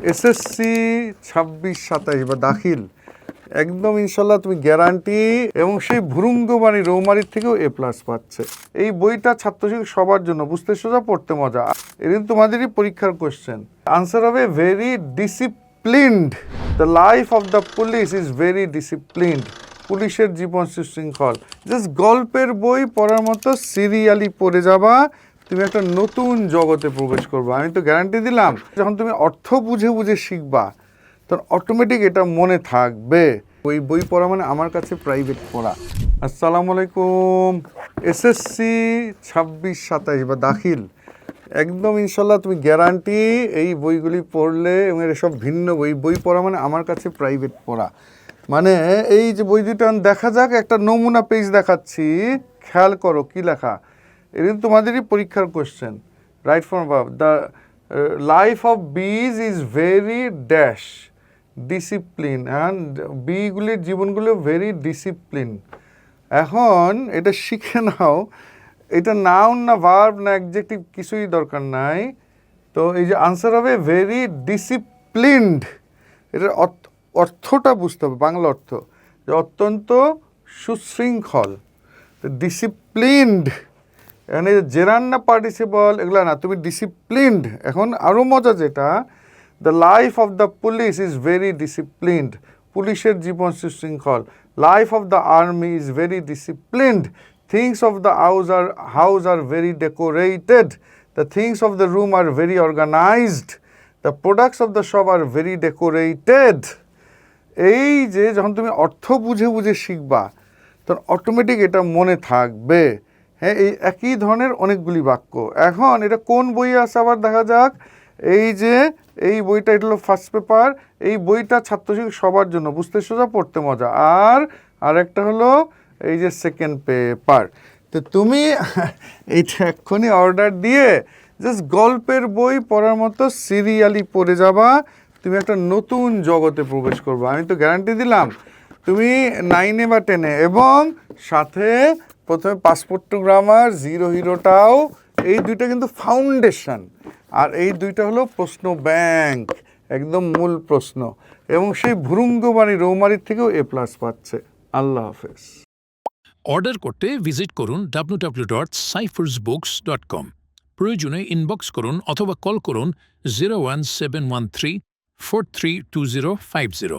SSC 26-27 বা দাখিল একদম ইনশাল্লাহ তুমি গ্যারান্টি, এবং সেই ভুরুঙ্গবাণী রৌমারির থেকেও এ প্লাস পাচ্ছে। এই বইটা ছাত্রছাত্রী সবার জন্য, বুঝতে সোজা পড়তে মজা। এদিন তোমাদেরই পরীক্ষার কোশ্চেন, আনসার হবে very disciplined. The life of the police is very disciplined. পুলিশের জীবন সুশৃঙ্খল। জাস্ট গল্পের বই পড়ার মতো সিরিয়ালি পড়ে যাবা, তুমি একটা নতুন জগতে প্রবেশ করবে। আমি তো গ্যারান্টি দিলাম, যখন তুমি অর্থ বুঝে বুঝে শিখবা তখন অটোমেটিক এটা মনে থাকবে। ওই বই পড়া মানে আমার কাছে প্রাইভেট পড়া। আসসালামু আলাইকুম। এসএসসি 26-27 বা দাখিল একদম ইনশাল্লাহ তুমি গ্যারান্টি এই বইগুলি পড়লে, এবং এর সব ভিন্ন বই পড়া মানে আমার কাছে প্রাইভেট পড়া। মানে এই যে বই দুটো দেখা যাক, একটা নমুনা পেজ দেখাচ্ছি, খেয়াল করো কি লেখা। এদিন তোমাদেরই পরীক্ষার question, write from above. The life of bees is very dash discipline, and বিগুলির জীবনগুলো ভেরি ডিসিপ্লিন। এখন এটা শিখে নাও, এটা নাউন না ভার্ব না অ্যাডজেক্টিভ কিছুই দরকার নাই। তো এই যে আনসার হবে ভেরি ডিসিপ্লিনড। এটার অর্থটা বুঝতে হবে, বাংলা অর্থ যে অত্যন্ত সুশৃঙ্খল। ডিসিপ্লিনড, এখানে জেরান না পার্টিসিপল এগুলো না, তুমি ডিসিপ্লিনড। এখন আরও মজা যেটা, the life of the police is very disciplined. পুলিশের জীবন সুশৃঙ্খল। Life of the army is very disciplined. Things of the house are very decorated. The things of the room are very organised. The products of the shop are very decorated. এই যে যখন তুমি অর্থ বুঝে বুঝে শিখবা তখন অটোমেটিক এটা মনে থাকবে। হ্যাঁ, এই একই ধরনের অনেকগুলি বাক্য। এখন এটা কোন বইয়ে আছে আবার দেখা যাক। এই যে এই বইটা, এটা হলো ফার্স্ট পেপার। এই বইটা ছাত্রছাত্রী সবার জন্য, বুঝতে সোজা পড়তে মজা। আর একটা হলো এই যে সেকেন্ড পেপার। তো তুমি এইটা এক্ষুনি অর্ডার দিয়ে জাস্ট গল্পের বই পড়ার মতো সিরিয়ালি পড়ে যাবা, তুমি একটা নতুন জগতে প্রবেশ করবে। আমি তো গ্যারান্টি দিলাম, তুমি 9 বা 10, এবং সাথে প্রথমে পাসপোর্ট টু গ্রামার, জিরো হিরোটাও, এই দুইটা কিন্তু ফাউন্ডেশন, আর এই দুইটা হলো প্রশ্ন ব্যাংক, একদম মূল প্রশ্ন, এবং সেই ভুরুঙ্গবাণী রৌমারির থেকেও এ প্লাস পাচ্ছে। আল্লাহ হাফেজ। অর্ডার করতে ভিজিট করুন www.cyphersbooks.com। প্রয়োজনে ইনবক্স করুন অথবা কল করুন 01713 432050।